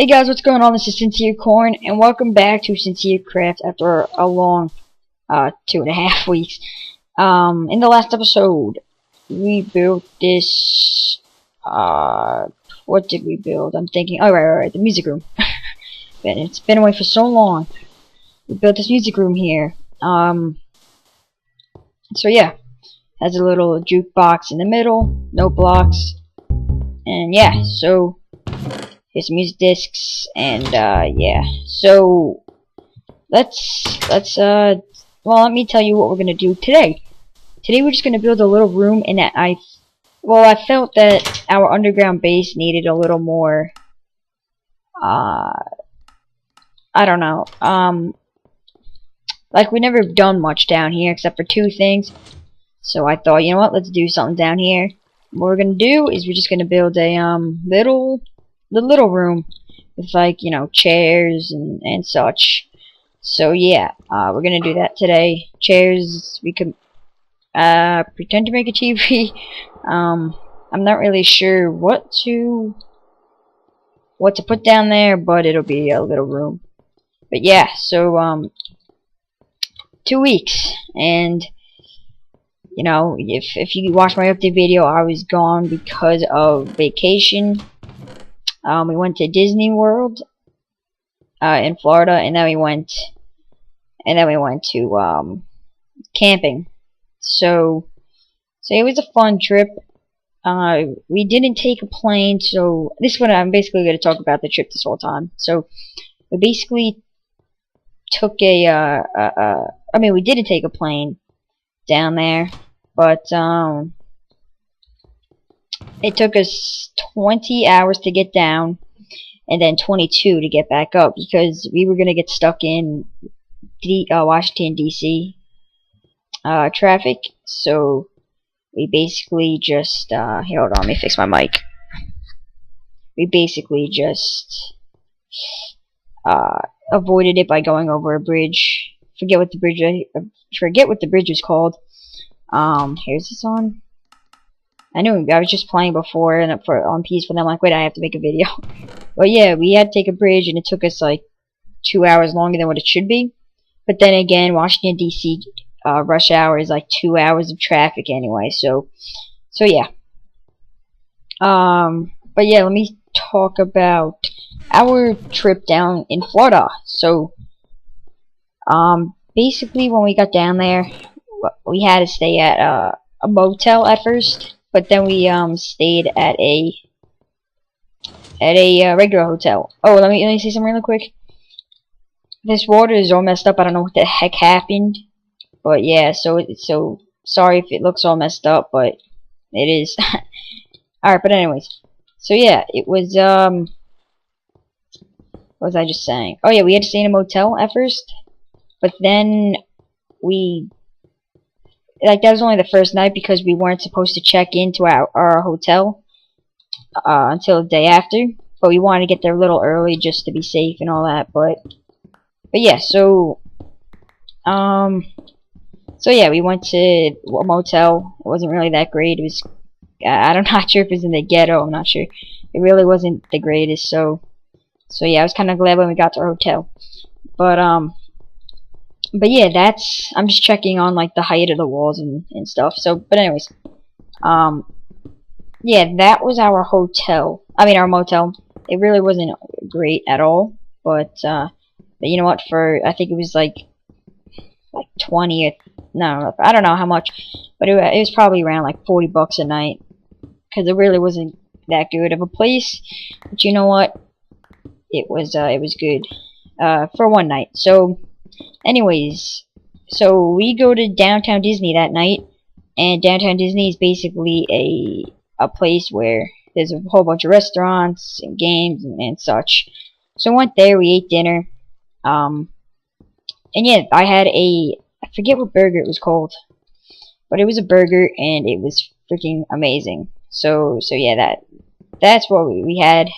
Hey guys, what's going on? This is SincereCorn, and welcome back to SincereCraft after a long 2.5 weeks. In the last episode, we built this. What did we build? I'm thinking. Oh, right, the music room. It's been away for so long. We built this music room here. So yeah, has a little jukebox in the middle, no blocks, and yeah, so. Here's some music discs, and yeah. So let me tell you what we're gonna do today. Today we're just gonna build a little room, and that I felt that our underground base needed a little more. I don't know. Like we never done much down here except for two things. So I thought, you know what? Let's do something down here. What we're gonna do is we're just gonna build a little room with, like, you know, chairs and such. So yeah, we're gonna do that today. Chairs, we could pretend to make a TV. I'm not really sure what to put down there, but it'll be a little room. But yeah, so 2 weeks, and you know, if you watch my update video, I was gone because of vacation. We went to Disney World in Florida, and then we went to camping. So it was a fun trip. We didn't take a plane, so this is what I'm basically going to talk about the trip this whole time. So we basically took we didn't take a plane down there, but it took us 20 hours to get down, and then 22 to get back up, because we were gonna get stuck in Washington D.C. Traffic. So we basically just here, hold on, let me fix my mic. We basically just avoided it by going over a bridge. Forget what the bridge was called. Here's this on. I knew I was just playing before and on peaceful, and I'm like, wait, I have to make a video. Well, yeah, we had to take a bridge, and it took us like 2 hours longer than what it should be. But then again, Washington D.C. Rush hour is like 2 hours of traffic anyway. So yeah. But yeah, let me talk about our trip down in Florida. So basically, when we got down there, we had to stay at a motel at first. But then we stayed at a regular hotel. Oh, let me say something real quick. This water is all messed up. I don't know what the heck happened, but yeah. So sorry if it looks all messed up, but it is. All right, but anyways. So yeah, it was what was I just saying? Oh yeah, we had to stay in a motel at first, but then that was only the first night, because we weren't supposed to check into our hotel until the day after. But we wanted to get there a little early just to be safe and all that. But yeah, so yeah, we went to a motel. It wasn't really that great. It was I'm not sure if it was in the ghetto. I'm not sure. It really wasn't the greatest. So yeah, I was kind of glad when we got to our hotel. But yeah, I'm just checking on like the height of the walls and stuff. So, but anyways, yeah, that was our hotel. I mean, our motel. It really wasn't great at all. But you know what? I think it was like 20 or no, I don't know how much, but it was probably around like $40 a night, because it really wasn't that good of a place. But you know what? It was good for one night. So. Anyways, so we go to Downtown Disney that night, and Downtown Disney is basically a place where there's a whole bunch of restaurants and games and such. So I went there, we ate dinner, and yeah, I had I forget what burger it was called, but it was a burger, and it was freaking amazing. So yeah, that's what we had.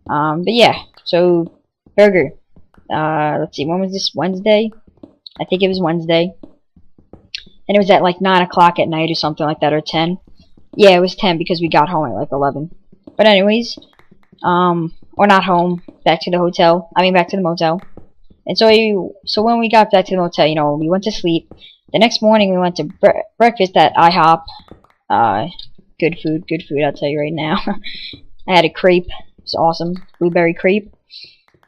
But yeah, so burger. Let's see, when was this? Wednesday? I think it was Wednesday. And it was at like 9 o'clock at night or something like that, or 10. Yeah, it was 10 because we got home at like 11. But anyways, or not home. back to the hotel. I mean, back to the motel. And so when we got back to the motel, you know, we went to sleep. The next morning, we went to breakfast at IHOP. Good food, I'll tell you right now. I had a crepe. It's awesome. Blueberry crepe.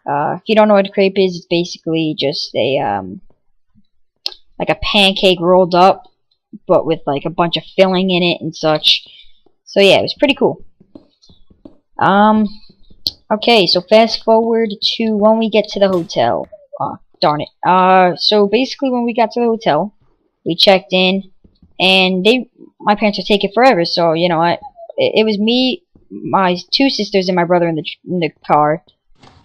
If you don't know what a crepe is, it's basically just a, like a pancake rolled up, but with like a bunch of filling in it and such. So yeah, it was pretty cool. Okay, so fast forward to when we get to the hotel. Darn it. So basically when we got to the hotel, we checked in, and my parents were taking forever, so, you know, it was me, my two sisters, and my brother in the car.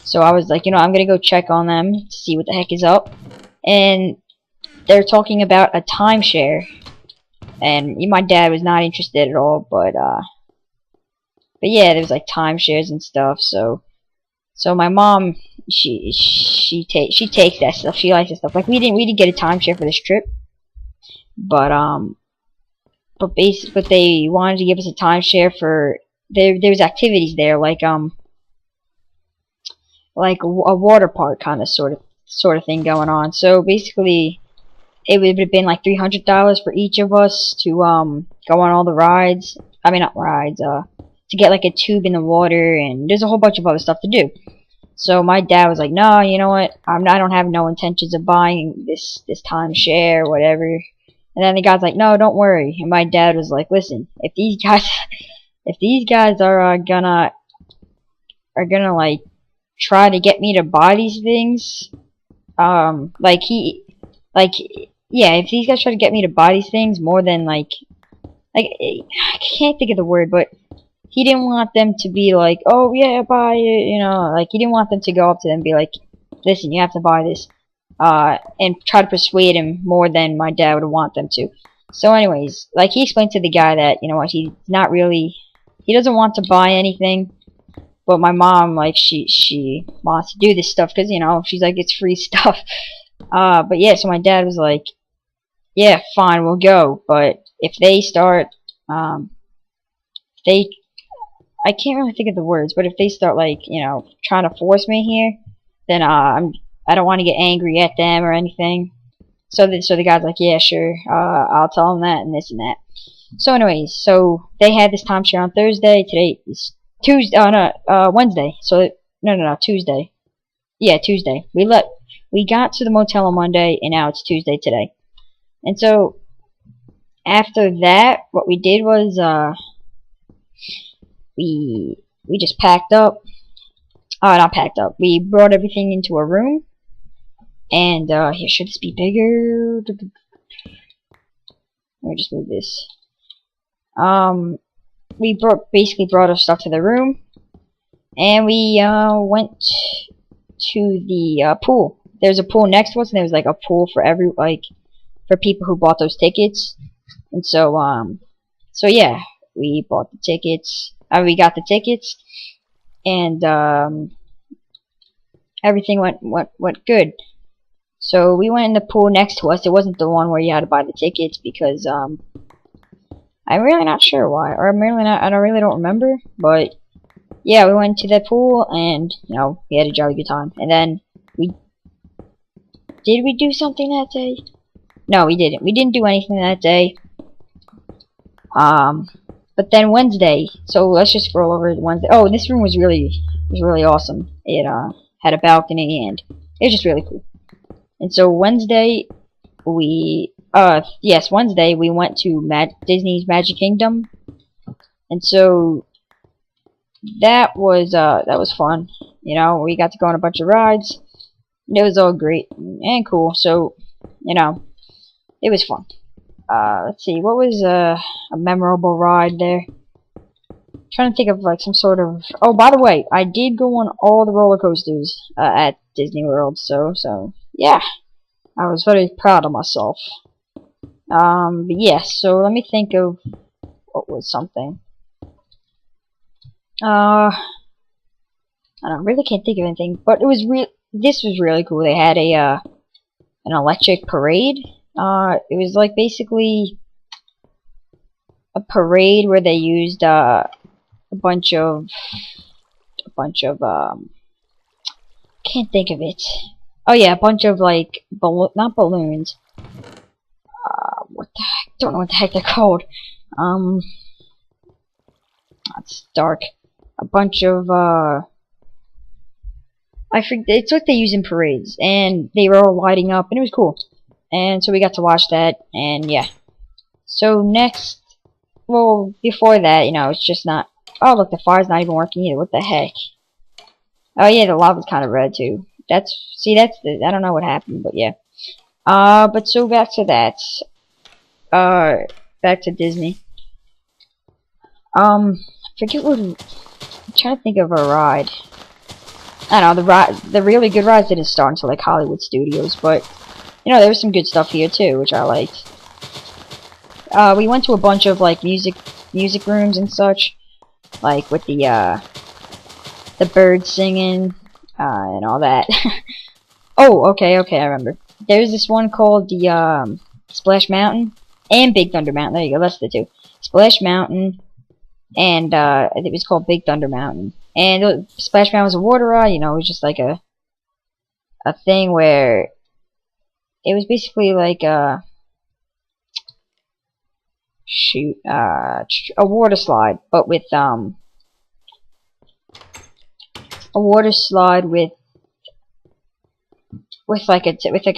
So I was like, you know, I'm gonna go check on them to see what the heck is up. And they're talking about a timeshare, and my dad was not interested at all, but yeah, there was like timeshares and stuff. So my mom, she takes that stuff. She likes that stuff. Like we didn't get a timeshare for this trip, but they wanted to give us a timeshare for there was activities there, like a water park kind of sort of thing going on. So basically, it would have been like $300 for each of us to go on all the rides. I mean, not rides. To get like a tube in the water, and there's a whole bunch of other stuff to do. So my dad was like, "No, you know what? I don't have no intentions of buying this timeshare, whatever." And then the guy's like, "No, don't worry." And my dad was like, "Listen, if these guys are gonna like try to get me to buy these things, yeah, if these guys try to get me to buy these things more than like I can't think of the word, but he didn't want them to be like, oh yeah, buy it, you know, like he didn't want them to go up to them and be like, listen, you have to buy this, and try to persuade him more than my dad would want them to. So anyways, like he explained to the guy that, you know what, he doesn't want to buy anything, but my mom, like, she wants to do this stuff because, you know, she's like, it's free stuff. But yeah, so my dad was like, yeah, fine, we'll go, but if they start, I can't really think of the words, but if they start, like, you know, trying to force me here, then I don't want to get angry at them or anything. So the guy's like, yeah, sure, I'll tell them that and this and that. So anyways, so they had this timeshare on Thursday. Today is Tuesday. Oh no, Wednesday. So no, Tuesday. Yeah, Tuesday. We got to the motel on Monday, and now it's Tuesday today. And so after that, what we did was we just packed up. Not packed up. We brought everything into a room. And here, should this be bigger? Let me just move this. We basically brought our stuff to the room, and we went to the pool. There's a pool next to us, and there was like a pool for for people who bought those tickets. And so yeah, we bought the tickets. We got the tickets, and everything went good. So we went in the pool next to us. It wasn't the one where you had to buy the tickets because I'm really not sure why, or I really don't remember. But yeah, we went to that pool, and you know, we had a jolly good time. And then did we do something that day? No, we didn't. We didn't do anything that day. But then Wednesday. So let's just scroll over to Wednesday. Oh, this room was really awesome. It had a balcony, and it was just really cool. And so Wednesday, Wednesday we went to Disney's Magic Kingdom, and so that was fun. You know, we got to go on a bunch of rides. It was all great and cool. So, you know, it was fun. Let's see, what was a memorable ride there? I'm trying to think of like some sort of. Oh, by the way, I did go on all the roller coasters at Disney World. So yeah, I was very proud of myself. But yes, so let me think of what was something. I really can't think of anything, but it was this was really cool. They had an electric parade. It was like basically a parade where they used a bunch of can't think of it. Oh yeah, a bunch of like not balloons. What the heck? Don't know what the heck they're called. It's dark. A bunch of I forget. It's what they use in parades, and they were all lighting up, and it was cool. And so we got to watch that, and yeah. So next, well, before that, you know, it's just not. Oh, look, the fire's not even working either. What the heck? Oh yeah, the lava's kind of red too. That's I don't know what happened, but yeah. But so back to that. Back to Disney. Forget what. I'm trying to think of a ride. I don't know, the really good rides didn't start until like Hollywood Studios, but you know, there was some good stuff here too, which I liked. We went to a bunch of like music rooms and such, like with the birds singing, and all that. Oh, okay, I remember. There's this one called the Splash Mountain and Big Thunder Mountain. There you go, that's the two. Splash Mountain and I think it was called Big Thunder Mountain. And Splash Mountain was a water ride, you know, it was just like a thing where it was basically like a water slide, but with a water slide with like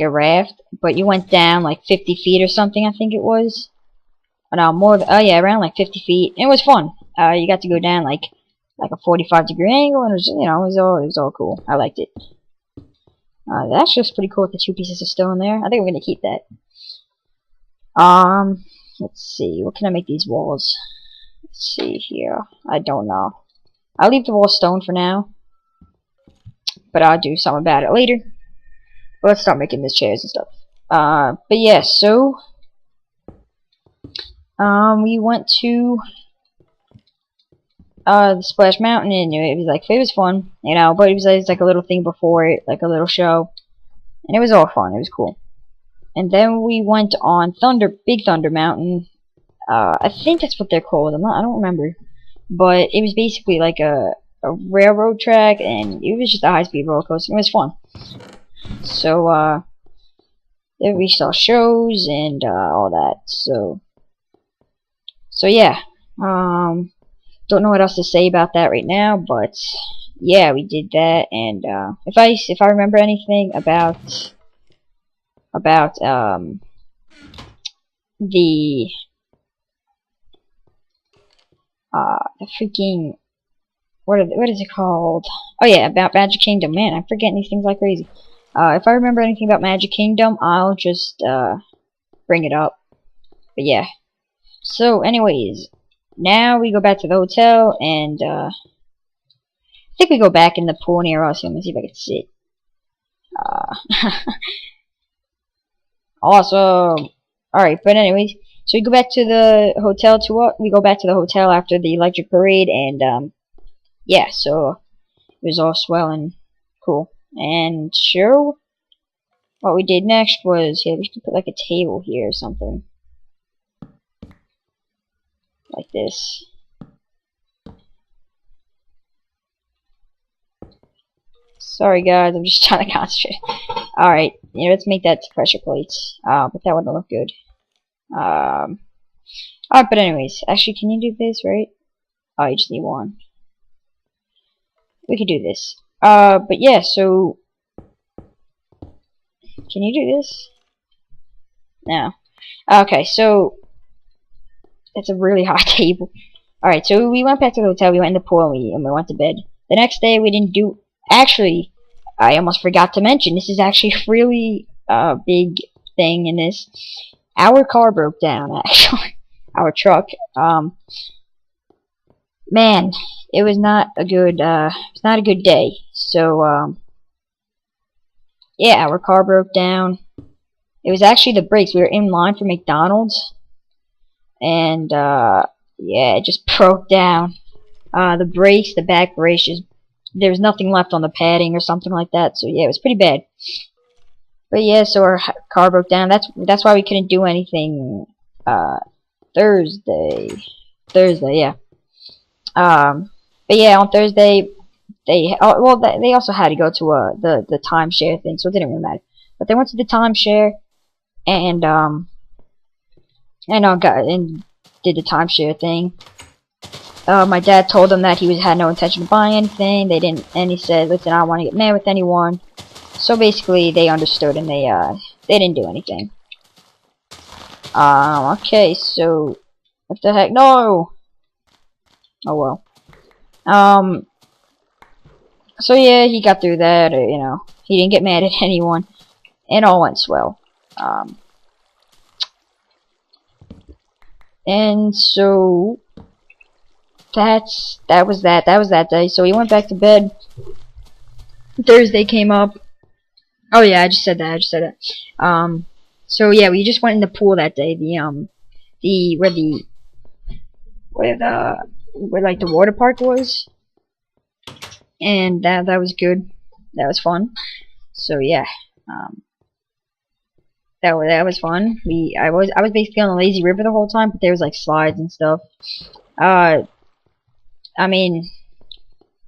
a raft, but you went down like 50 feet or something, I think it was. Oh, no, oh yeah, around like 50 feet. And it was fun. You got to go down like a 45-degree angle, and it was, you know, it was all cool. I liked it. That's just pretty cool with the 2 pieces of stone there. I think we're gonna keep that. Let's see. What can I make these walls? Let's see here. I don't know. I'll leave the wall stone for now, but I'll do something about it later. But let's start making these chairs and stuff. But yeah, so we went to the Splash Mountain, and it was fun, you know, but it was like a little thing before it, like a little show, and it was all fun. It was cool. And then we went on Big Thunder Mountain. I think that's what they're called. I don't remember, but it was basically like a railroad track, and it was just a high-speed roller coaster. It was fun. So then we saw shows and all that. So yeah. Don't know what else to say about that right now, but yeah, we did that. And if I remember anything about the freaking what is it called? Oh yeah, about Magic Kingdom. Man, I'm forgetting these things like crazy. If I remember anything about Magic Kingdom, I'll just bring it up. But yeah. So anyways, now we go back to the hotel, and I think we go back in the pool near us. Let me see if I can sit. Awesome. Alright, but anyways, so we go back to the hotel we go back to the hotel after the electric parade, and yeah, so it was all swell and cool. And sure, what we did next was, yeah, we should put like a table here or something. Like this. Sorry guys, I'm just trying to concentrate. Alright, yeah, let's make that pressure plates. But that wouldn't look good. Alright, but anyways, actually, can you do this, right? Oh, you just need one. We could do this. But yeah, so can you do this? No. Okay, so it's a really hot table. Alright, so we went back to the hotel, we went in the pool, and we went to bed. The next day we didn't do... Actually, I almost forgot to mention, this is actually a really big thing in this. Our car broke down, actually. Our truck. Man, it was not a good, day. So, yeah, our car broke down. It was actually the brakes. We were in line for McDonald's. And, yeah, it just broke down. The brakes, the back brakes, there was nothing left on the padding or something like that. So, yeah, it was pretty bad. But, yeah, so our car broke down. That's why we couldn't do anything, Thursday, yeah. But, yeah, on Thursday, they also had to go to the timeshare thing, so it didn't really matter. But they went to the timeshare and did the timeshare thing. My dad told them that he had no intention of buying anything. They didn't, and he said, "Listen, I don't want to get mad with anyone." So basically, they understood and they didn't do anything. Okay, so what the heck? No. Oh well. So yeah, he got through that. You know, he didn't get mad at anyone. It all went swell. And so that was that day. So he went back to bed. Thursday came up. Oh yeah, I just said that. So yeah, we just went in the pool that day. Where like the water park was, and that was good. That was fun. So yeah, that was fun. I was basically on the lazy river the whole time, but there was like slides and stuff. I mean,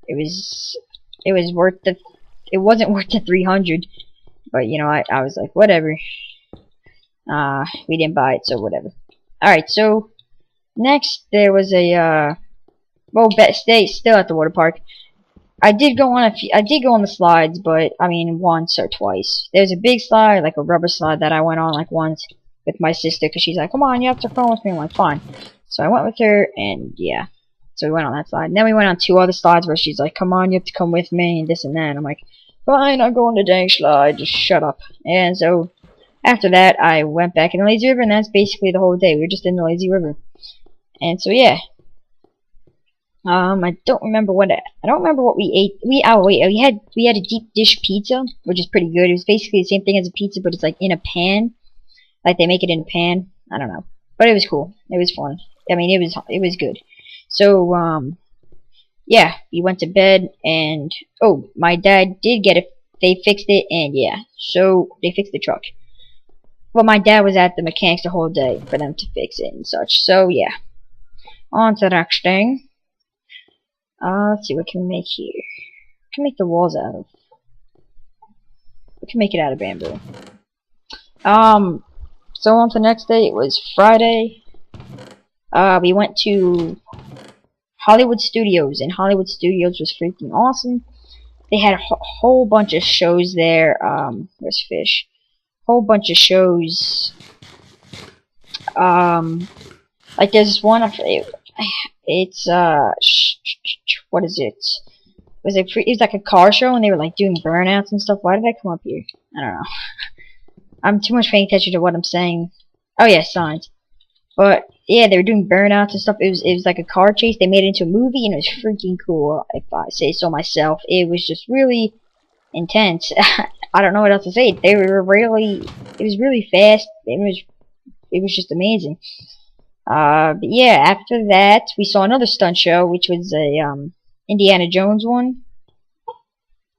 it was worth the. It wasn't worth the 300, but you know, I was like, whatever. We didn't buy it, so whatever. All right, so next there was a stay still at the water park. I did go on the slides, but I mean once or twice. There's a big slide, like a rubber slide, that I went on like once with my sister, because she's like, "Come on, you have to come with me." I'm like, "Fine." So I went with her, and yeah. So we went on that slide. And then we went on 2 other slides where she's like, "Come on, you have to come with me," and this and that. And I'm like, "Fine, I'll go on the dang slide. Just shut up." And so after that, I went back in the lazy river, and that's basically the whole day. We were just in the lazy river. And so yeah. I don't remember what we ate. We had a deep dish pizza, which is pretty good. It was basically the same thing as a pizza, but it's like in a pan, like they make it in a pan. I don't know, but it was cool. It was fun. I mean, it was good. So yeah, we went to bed, and oh, my dad did get it. They fixed it, and yeah, so they fixed the truck. Well, my dad was at the mechanics the whole day for them to fix it and such. So yeah, on to the next thing. Let's see, what can we make here? What can we make the walls out of? We can make it out of bamboo. So on to the next day, it was Friday. We went to Hollywood Studios, and Hollywood Studios was freaking awesome. They had a whole bunch of shows there. Where's Fish? Whole bunch of shows. Like there's this one, it's what is it? It was like a car show, and they were like doing burnouts and stuff. Why did I come up here? I don't know. I'm too much paying attention to what I'm saying. Oh yeah, signs. But yeah, they were doing burnouts and stuff. It was like a car chase. They made it into a movie, and it was freaking cool, if I say so myself. It was just really intense. I don't know what else to say. It was really fast. It was just amazing. But yeah, after that, we saw another stunt show, which was a Indiana Jones one,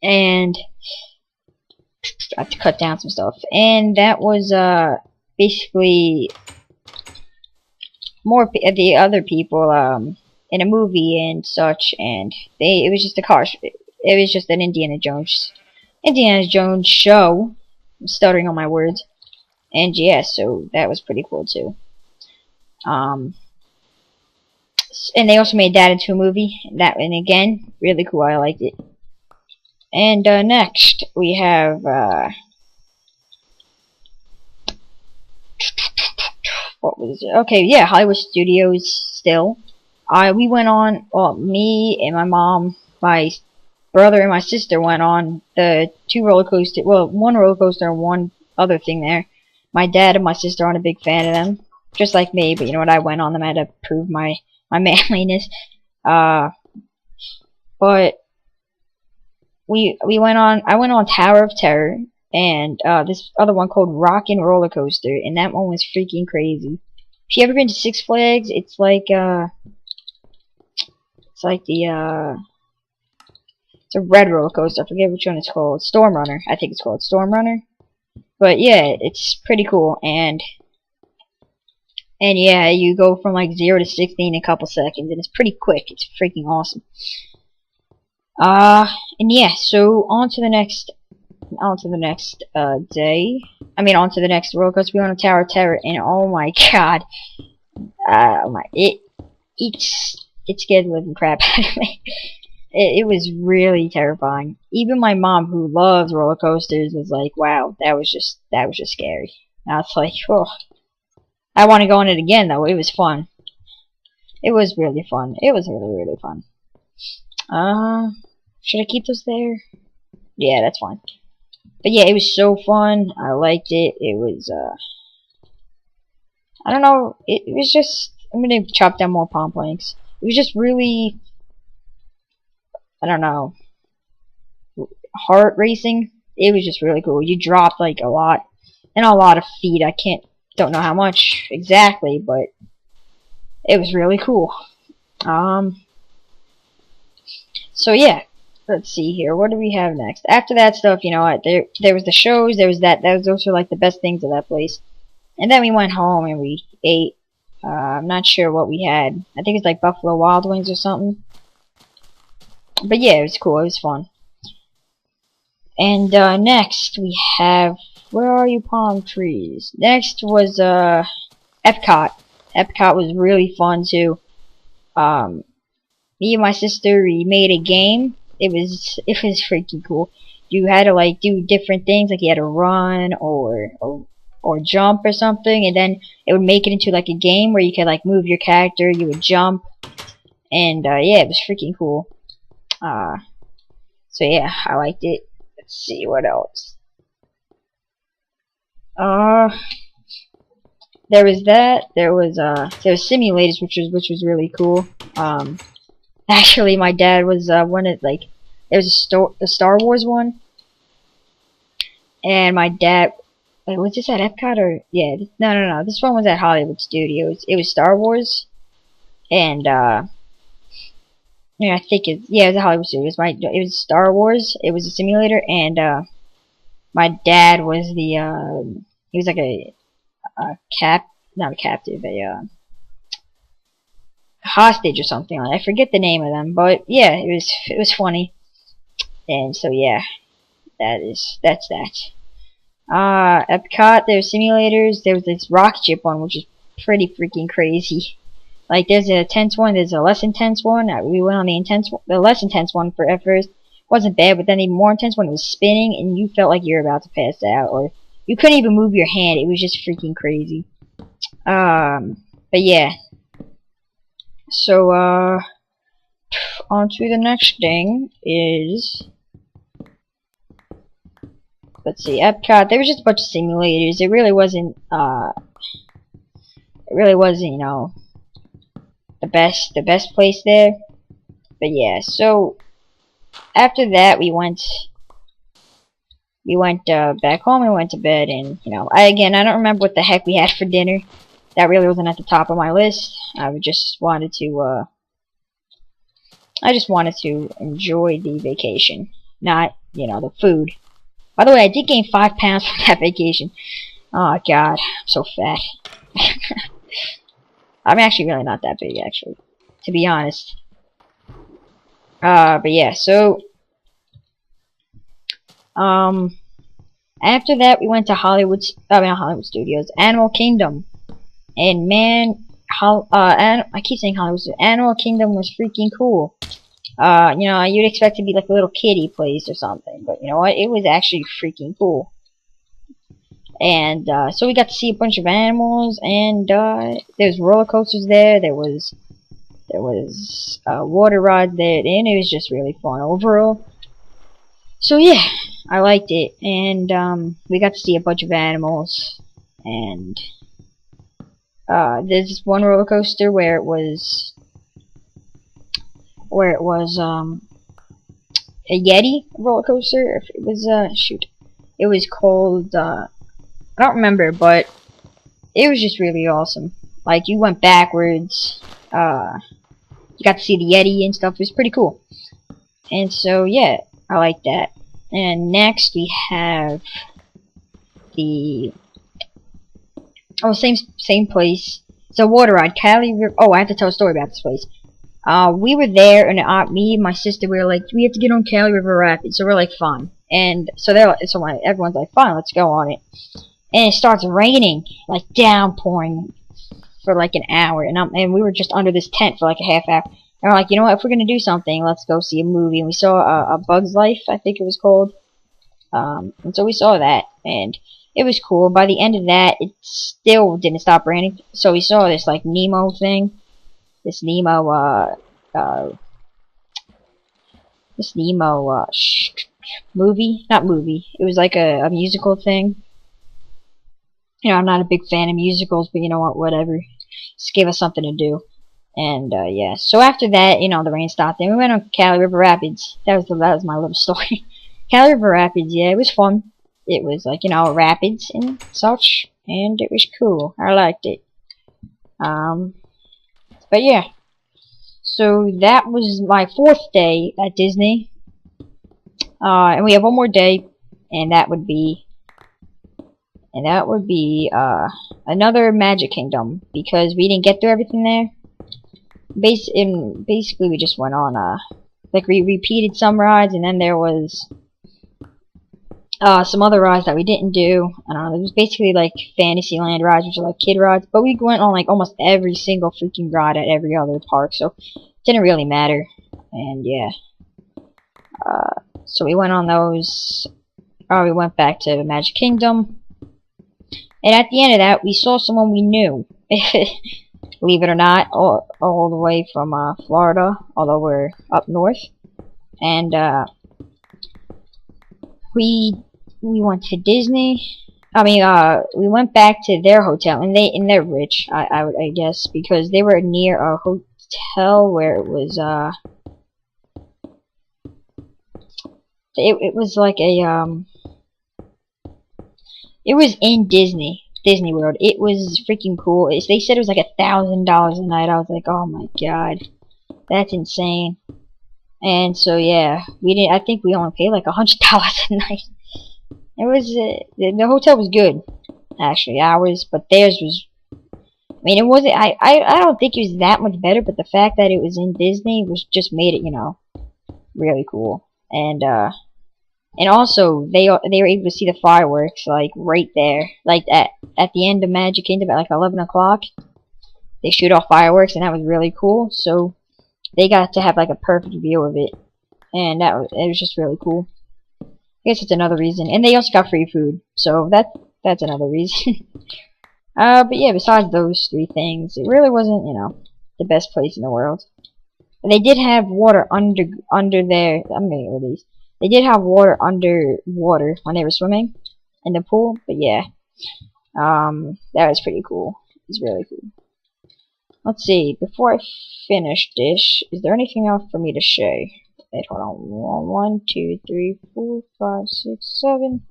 and I have to cut down some stuff. And that was basically more the other people in a movie and such, and it was just a car. It was just an Indiana Jones show. I'm stuttering on my words, and yeah, so that was pretty cool too. And they also made that into a movie. And again, really cool. I liked it. And next we have what was it? Okay, yeah, Hollywood Studios. Still, we went on. Well, me and my mom, my brother, and my sister went on the 2 roller coasters. Well, 1 roller coaster and 1 other thing there. My dad and my sister aren't a big fan of them, just like me. But you know what? I went on them. I had to prove my manliness. But we went on. I went on Tower of Terror, and this other one called Rockin' Roller Coaster, and that one was freaking crazy. If you ever been to Six Flags, it's like the it's a red roller coaster. I forget which one it's called. Storm Runner. I think it's called Storm Runner. But yeah, it's pretty cool, and yeah, you go from like 0 to 60 in a couple seconds, and it's pretty quick. It's freaking awesome. And yeah, so on to the next day. I mean, on to the next roller coaster. We went on Tower of Terror, and oh my god, it scared the living crap out of me. It was really terrifying. Even my mom, who loves roller coasters, was like, "Wow, that was just scary." And I was like, "Oh, I want to go on it again, though. It was fun. It was really fun. It was really fun." Should I keep those there? Yeah, that's fine. But yeah, it was so fun. I liked it. It was I don't know. It was just. I'm gonna chop down more palm planks. It was just really. I don't know. Heart racing. It was just really cool. You dropped like a lot, and a lot of feet. Don't know how much exactly, but it was really cool. So yeah, let's see here. What do we have next? After that stuff, you know what? There was the shows. There was that. Those were like the best things of that place. And then we went home and we ate. I'm not sure what we had. I think it's like Buffalo Wild Wings or something. But yeah, it was cool. It was fun. And next we have, where are you, palm trees? Next was Epcot. Epcot was really fun too. Me and my sister, we made a game. It was freaking cool. You had to like do different things, like you had to run or jump or something, and then it would make it into like a game where you could like move your character. You would jump, and yeah, it was freaking cool. So yeah, I liked it. Let's see what else. There was that. There was simulators, which was really cool. Actually, my dad was one of like there was a Star Wars one, and my dad. Wait, was this at Epcot or yeah? No. This one was at Hollywood Studios. It was Star Wars, and yeah, I think it was at Hollywood Studios. It was Star Wars. It was a simulator, and my dad was the he was like not a captive, a hostage or something. I forget the name of them, but yeah, it was funny, and so yeah, that's that. Epcot, there's simulators. There was this rocket ship one, which is pretty freaking crazy. Like, there's a intense one, there's a less intense one. We went on the less intense one for at first. Wasn't bad, but then the more intense one was spinning, and you felt like you were about to pass out, or you couldn't even move your hand. It was just freaking crazy. But yeah. So, on to the next thing is, let's see, Epcot. There was just a bunch of simulators. It really wasn't, you know, the best place there. But yeah, so after that we went back home and went to bed, and you know, I don't remember what the heck we had for dinner. That really wasn't at the top of my list. I just wanted to enjoy the vacation, not, you know, the food. By the way, I did gain 5 pounds from that vacation. Oh god, I'm so fat. I'm actually really not that big, actually, to be honest. But yeah, so after that we went to Hollywood Studios, Animal Kingdom, and man, I keep saying Hollywood Studios. Animal Kingdom was freaking cool. You know, you'd expect it to be like a little kiddie place or something, but you know what? It was actually freaking cool. And so we got to see a bunch of animals, and there's roller coasters there. There was a water ride there, and it was just really fun overall. So yeah, I liked it, and we got to see a bunch of animals, and there's this one roller coaster where it was a Yeti roller coaster. It was it was called I don't remember, but it was just really awesome. Like, you went backwards, you got to see the Yeti and stuff. It was pretty cool. And so yeah, I like that. And next we have the same place. It's a water ride, Cali River. Oh, I have to tell a story about this place. We were there, and me and my sister, we were like, we have to get on Cali River Rapids. So we're like, fine. And so everyone's like, fine, let's go on it. And it starts raining, like downpouring for like an hour. And we were just under this tent for like a half hour. And we're like, you know what? If we're gonna do something, let's go see a movie. And we saw a Bug's Life, I think it was called. And so we saw that, and it was cool. By the end of that, it still didn't stop raining. So we saw this like Nemo thing. This Nemo movie, not movie. It was like a musical thing. You know, I'm not a big fan of musicals, but you know what? Whatever. Just gave us something to do. And yeah. So after that, you know, the rain stopped, and we went on Cali River Rapids. That was my little story. Cali River Rapids, yeah, it was fun. It was like, you know, rapids and such, and it was cool. I liked it. But yeah. So that was my 4th day at Disney. And we have one more day, and that would be another Magic Kingdom, because we didn't get through everything there. Basically we just went on like we repeated some rides, and then there was some other rides that we didn't do. It was basically like Fantasyland rides, which are like kid rides, but we went on like almost every single freaking ride at every other park, so it didn't really matter. And yeah, so we went on those. We went back to Magic Kingdom, and at the end of that, we saw someone we knew. Believe it or not, all the way from Florida, although we're up north. And we went to Disney. We went back to their hotel, and they're rich, I guess, because they were near a hotel where it was it was like a it was in Disney World. It was freaking cool. They said it was like $1,000 a night. I was like, oh my god, that's insane. And so yeah, I think we only paid like $100 a night. It was the hotel was good, actually, ours, but theirs was. I mean, it wasn't. I don't think it was that much better, but the fact that it was in Disney was just made it, you know, really cool. And also they were able to see the fireworks like right there, like at the end of Magic Kingdom at like 11 o'clock. They shoot off fireworks, and that was really cool. So they got to have like a perfect view of it, and it was just really cool. I guess it's another reason. And they also got free food, so that's another reason. But yeah, besides those 3 things, it really wasn't, you know, the best place in the world. And they did have water under there. I'm gonna get rid of these. They did have water underwater when they were swimming in the pool. But yeah, that was pretty cool. It was really cool. Let's see. Before I finish this, is there anything else for me to show? Wait, hold on. 1, 2, 3, 4, 5, 6, 7.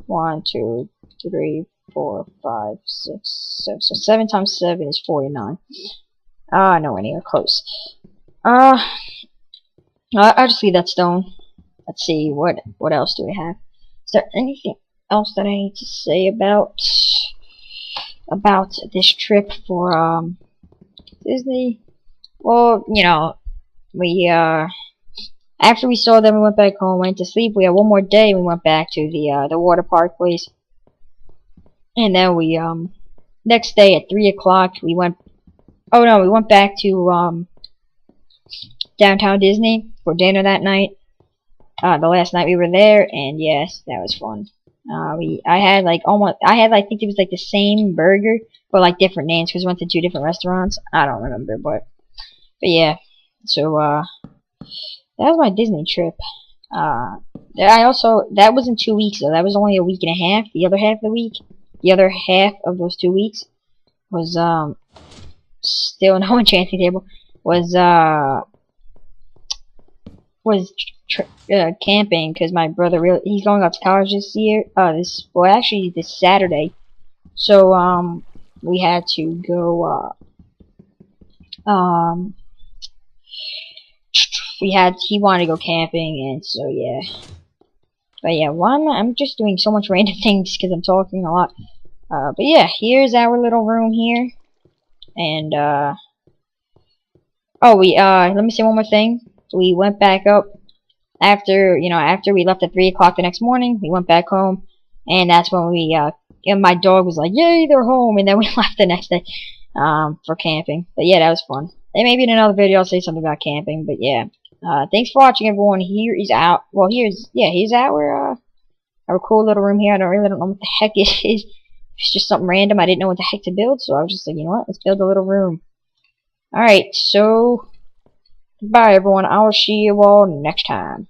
1, 2, 3, 4, 5, 6, 7. So 7 times 7 is 49. Nowhere near close. I'll just leave that stone. Let's see, what else do we have? Is there anything else that I need to say about this trip for Disney? Well, you know, we after we saw them, we went back home, went to sleep. We had one more day. We went back to the water park place, and then we next day at 3 o'clock we went. Oh no, we went back to downtown Disney for dinner that night. The last night we were there, and yes, that was fun. I had like I think it was like the same burger, but like different names because we went to 2 different restaurants. I don't remember, but yeah. So that was my Disney trip. That wasn't 2 weeks though. That was only a week and a half. The other half of those 2 weeks was still no enchanting table. Was camping because my brother he's going up to college this year. Actually this Saturday. So we had to go. He wanted to go camping, and so yeah. But yeah, I'm just doing so much random things because I'm talking a lot. But yeah, here's our little room here, and Oh, let me say one more thing. We went back up after, after we left at 3 o'clock the next morning. We went back home, and that's when and my dog was like, "Yay, they're home!" And then we left the next day, for camping. But yeah, that was fun. And maybe in another video I'll say something about camping. But yeah, thanks for watching, everyone. Here is out. Well, here's our cool little room here. I don't know what the heck it is. It's just something random. I didn't know what the heck to build, so I was just like, you know what? Let's build a little room. Alright, so goodbye, everyone. I will see you all next time.